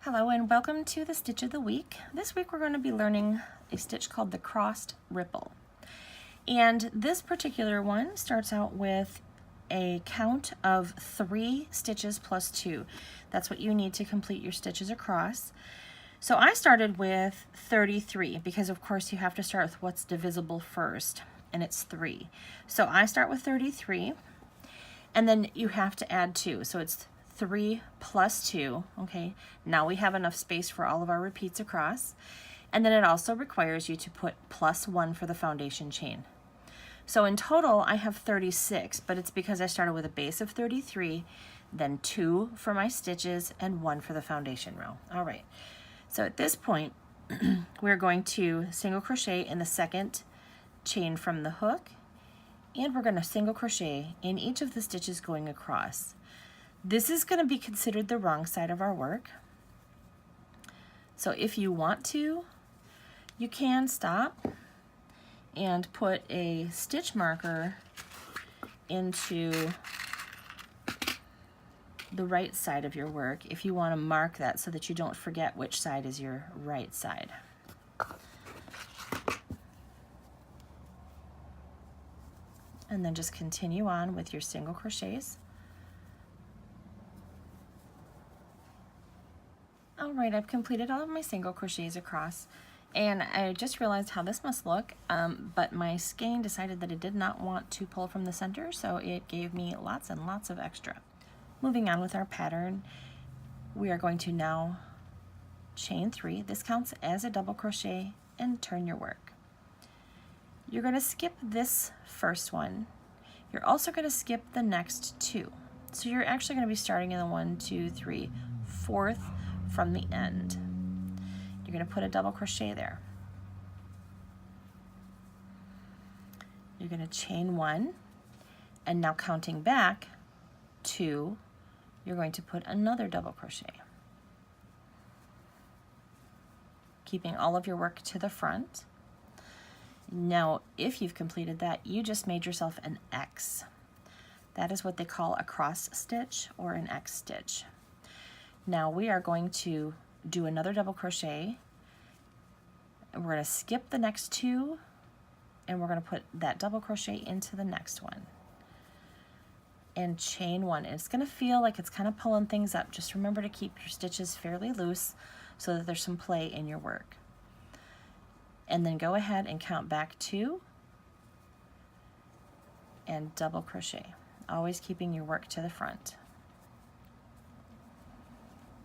Hello and welcome to the Stitch of the Week. This week we're going to be learning a stitch called the crossed ripple. And this particular one starts out with a count of 3 stitches plus 2. That's what you need to complete your stitches across. So I started with 33 because of course you have to start with what's divisible first, and it's 3. So I start with 33 and then you have to add 2. So it's 3 plus 2, okay? Now we have enough space for all of our repeats across. And then it also requires you to put plus 1 for the foundation chain. So in total, I have 36, but it's because I started with a base of 33, then 2 for my stitches, and 1 for the foundation row. All right, so at this point, we're going to single crochet in the second chain from the hook, and we're going to single crochet in each of the stitches going across. This is going to be considered the wrong side of our work. So if you want to, you can stop and put a stitch marker into the right side of your work if you want to mark that so that you don't forget which side is your right side. And then just continue on with your single crochets. All right, I've completed all of my single crochets across, and I just realized how this must look, but my skein decided that it did not want to pull from the center, so it gave me lots and lots of extra. Moving on with our pattern, we are going to now chain 3. This counts as a double crochet, and turn your work. You're going to skip this first one. You're also going to skip the next 2. So you're actually going to be starting in the 1, 2, 3, 4th from the end. You're going to put a double crochet there. You're going to chain 1, and now counting back 2, you're going to put another double crochet, keeping all of your work to the front. Now, if you've completed that, you just made yourself an X. That is what they call a cross stitch or an X stitch. Now we are going to do another double crochet, and we're going to skip the next 2, and we're going to put that double crochet into the next one and chain 1. And it's going to feel like it's kind of pulling things up. Just remember to keep your stitches fairly loose so that there's some play in your work. And then go ahead and count back 2 and double crochet, always keeping your work to the front.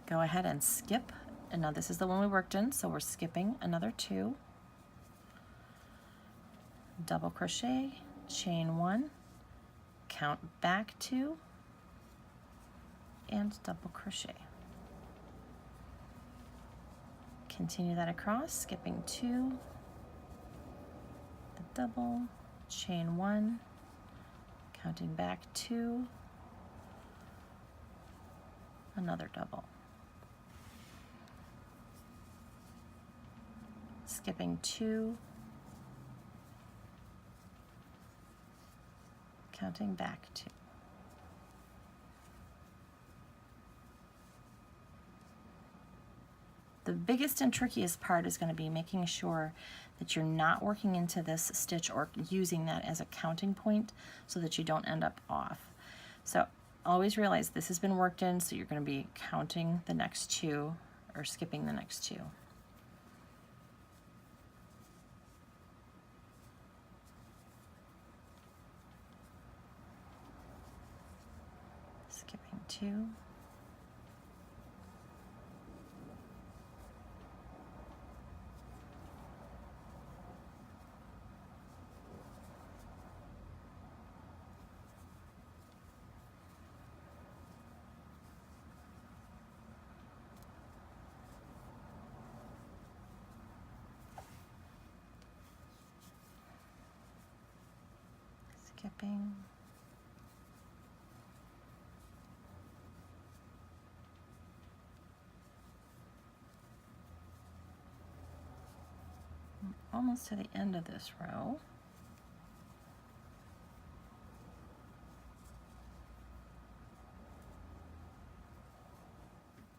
Go ahead and skip, and now this is the one we worked in, so we're skipping another 2, double crochet, chain 1, count back 2, and double crochet. Continue that across, skipping 2, the double, chain 1, counting back 2, another double. Skipping 2, counting back 2. The biggest and trickiest part is going to be making sure that you're not working into this stitch or using that as a counting point so that you don't end up off. So always realize this has been worked in, so you're going to be counting the next 2 or skipping the next 2. Skipping 2. Skipping. Almost to the end of this row.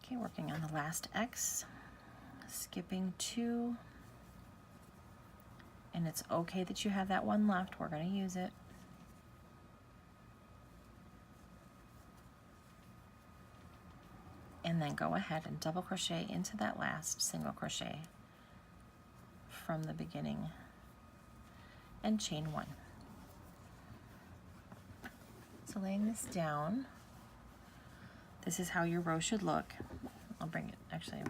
Okay, working on the last X, skipping 2, and it's okay that you have that one left. We're going to use it. And then go ahead and double crochet into that last single crochet from the beginning and chain 1. So laying this down, this is how your row should look. I'll bring it, actually,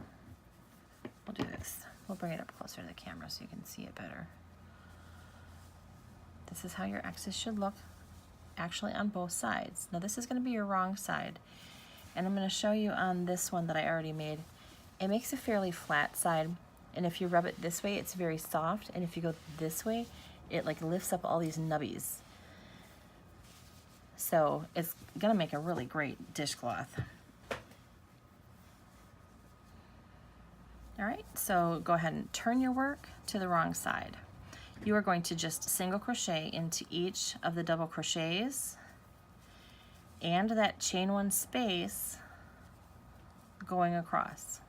we'll do this. We'll bring it up closer to the camera so you can see it better. This is how your X's should look, actually on both sides. Now this is going to be your wrong side, and I'm going to show you on this one that I already made. It makes a fairly flat side, and if you rub it this way, it's very soft, and if you go this way, it like lifts up all these nubbies. So it's going to make a really great dishcloth. All right, so go ahead and turn your work to the wrong side. You are going to just single crochet into each of the double crochets and that chain 1 space going across.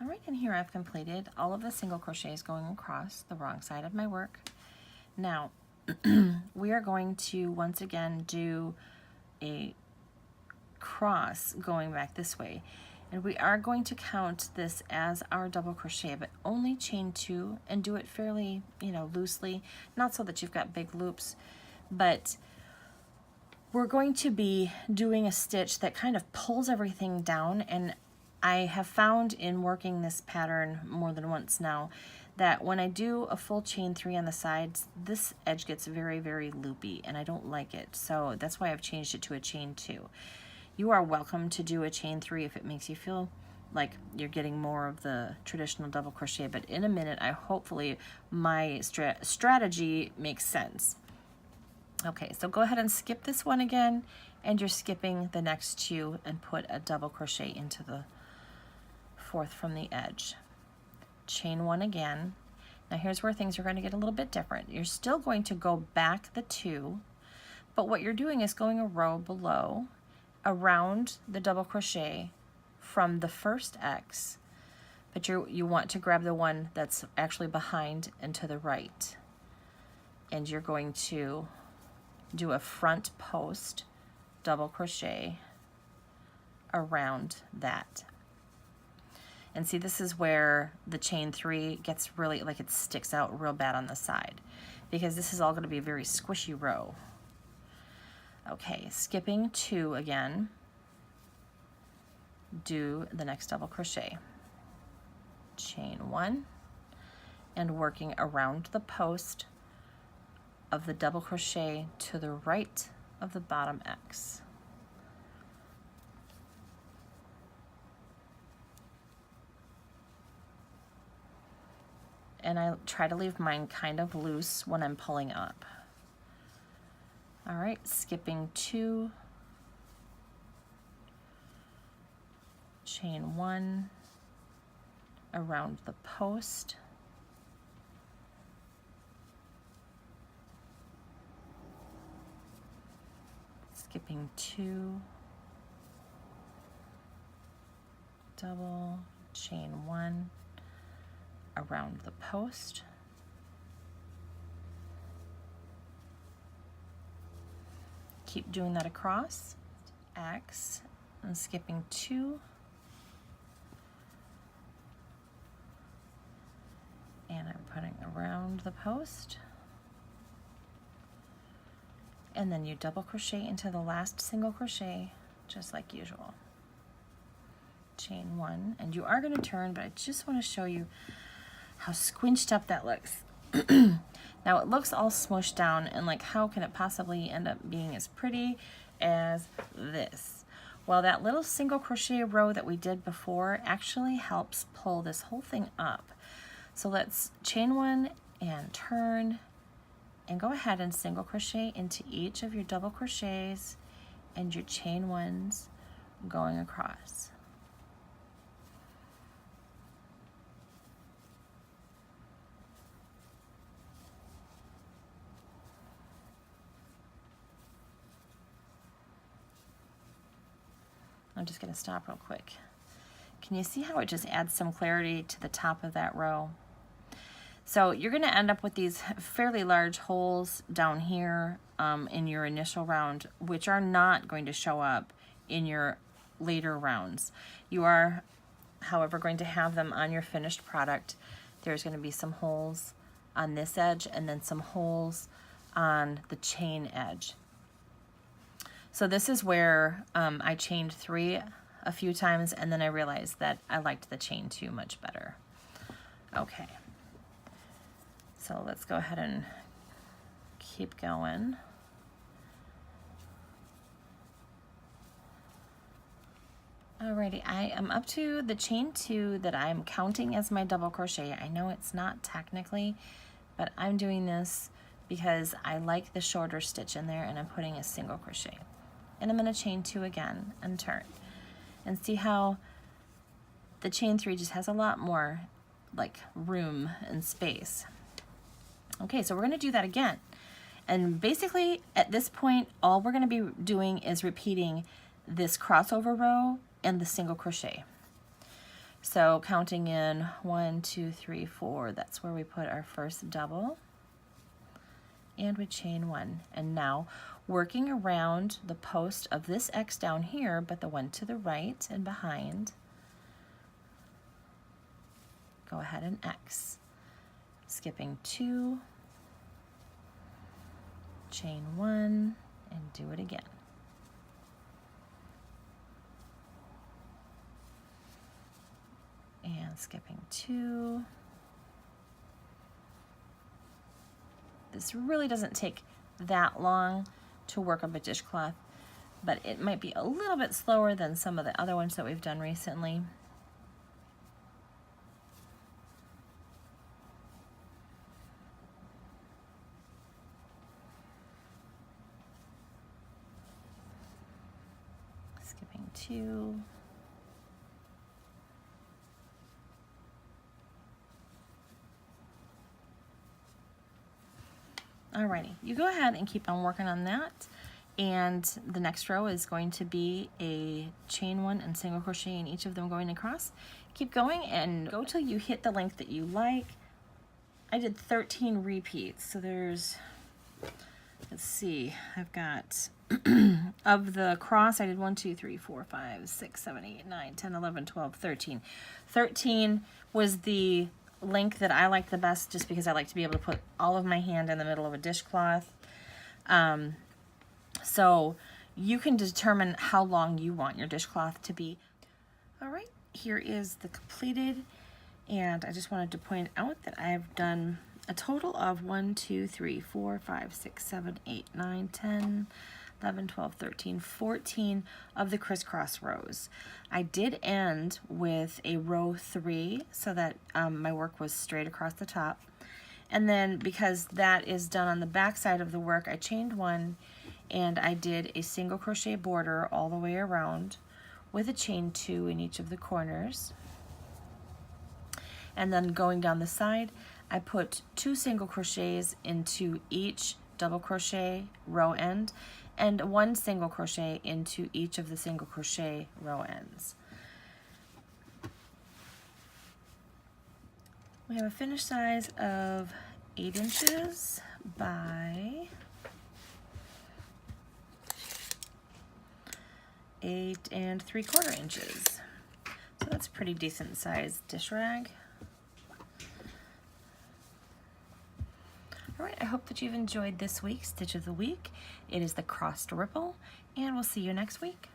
All right, and here I've completed all of the single crochets going across the wrong side of my work. Now, we are going to once again do a cross going back this way, and we are going to count this as our double crochet, but only chain 2 and do it fairly, loosely, not so that you've got big loops, but we're going to be doing a stitch that kind of pulls everything down. And I have found in working this pattern more than once now that when I do a full chain 3 on the sides, this edge gets very, very loopy and I don't like it. So that's why I've changed it to a chain 2. You are welcome to do a chain 3 if it makes you feel like you're getting more of the traditional double crochet, but in a minute, hopefully my strategy makes sense. Okay, so go ahead and skip this one again, and you're skipping the next 2 and put a double crochet into the 4th from the edge. Chain 1 again. Now here's where things are going to get a little bit different. You're still going to go back the 2, but what you're doing is going a row below around the double crochet from the first X, but you want to grab the one that's actually behind and to the right, and you're going to do a front post double crochet around that. And see, this is where the chain 3 gets really, like, it sticks out real bad on the side, because this is all going to be a very squishy row. Okay, skipping 2 again, do the next double crochet, chain 1, and working around the post of the double crochet to the right of the bottom X. And I try to leave mine kind of loose when I'm pulling up. All right, skipping 2, chain 1 around the post, skipping 2, double, chain 1 around the post, keep doing that across X, and skipping 2, and I'm putting around the post, and then you double crochet into the last single crochet just like usual, chain 1, and you are going to turn, but I just want to show you how squinched up that looks. Now it looks all smushed down, and like, how can it possibly end up being as pretty as this? Well, that little single crochet row that we did before actually helps pull this whole thing up. So let's chain 1 and turn, and go ahead and single crochet into each of your double crochets and your chain 1s going across. I'm just going to stop real quick. Can you see how it just adds some clarity to the top of that row? So you're going to end up with these fairly large holes down here in your initial round, which are not going to show up in your later rounds. You are, however, going to have them on your finished product. There's going to be some holes on this edge and then some holes on the chain edge. So this is where I chained 3 a few times, and then I realized that I liked the chain 2 much better. Okay, so let's go ahead and keep going. Alrighty, I am up to the chain 2 that I'm counting as my double crochet. I know it's not technically, but I'm doing this because I like the shorter stitch in there, and I'm putting a single crochet. And I'm going to chain 2 again and turn. And see how the chain 3 just has a lot more like room and space. Okay, so we're going to do that again. And basically at this point, all we're going to be doing is repeating this crossover row and the single crochet. So counting in 1, 2, 3, 4, that's where we put our first double. And we chain 1. And now working around the post of this X down here, but the one to the right and behind, go ahead and X. Skipping 2, chain 1, and do it again. And skipping 2. This really doesn't take that long to work up a dishcloth, but it might be a little bit slower than some of the other ones that we've done recently. Skipping 2. Alrighty, you go ahead and keep on working on that, and the next row is going to be a chain 1 and single crochet in each of them going across. Keep going and go till you hit the length that you like. I did 13 repeats, so there's, let's see, I've got of the cross I did 1, 2, 3, 4, 5, 6, 7, 8, 9, 10, 11, 12, 13. 13 was the length that I like the best, just because I like to be able to put all of my hand in the middle of a dishcloth. So you can determine how long you want your dishcloth to be. All right, here is the completed, and I just wanted to point out that I've done a total of 1, 2, 3, 4, 5, 6, 7, 8, 9, 10, 11, 12, 13, 14 of the crisscross rows. I did end with a row 3 so that my work was straight across the top. And then because that is done on the back side of the work, I chained 1 and I did a single crochet border all the way around with a chain 2 in each of the corners. And then going down the side, I put 2 single crochets into each double crochet row end and 1 single crochet into each of the single crochet row ends. We have a finished size of 8 inches by 8 3/4 inches. So that's a pretty decent sized dish rag. All right, I hope that you've enjoyed this week's Stitch of the Week. It is the Crossed Ripple, and we'll see you next week.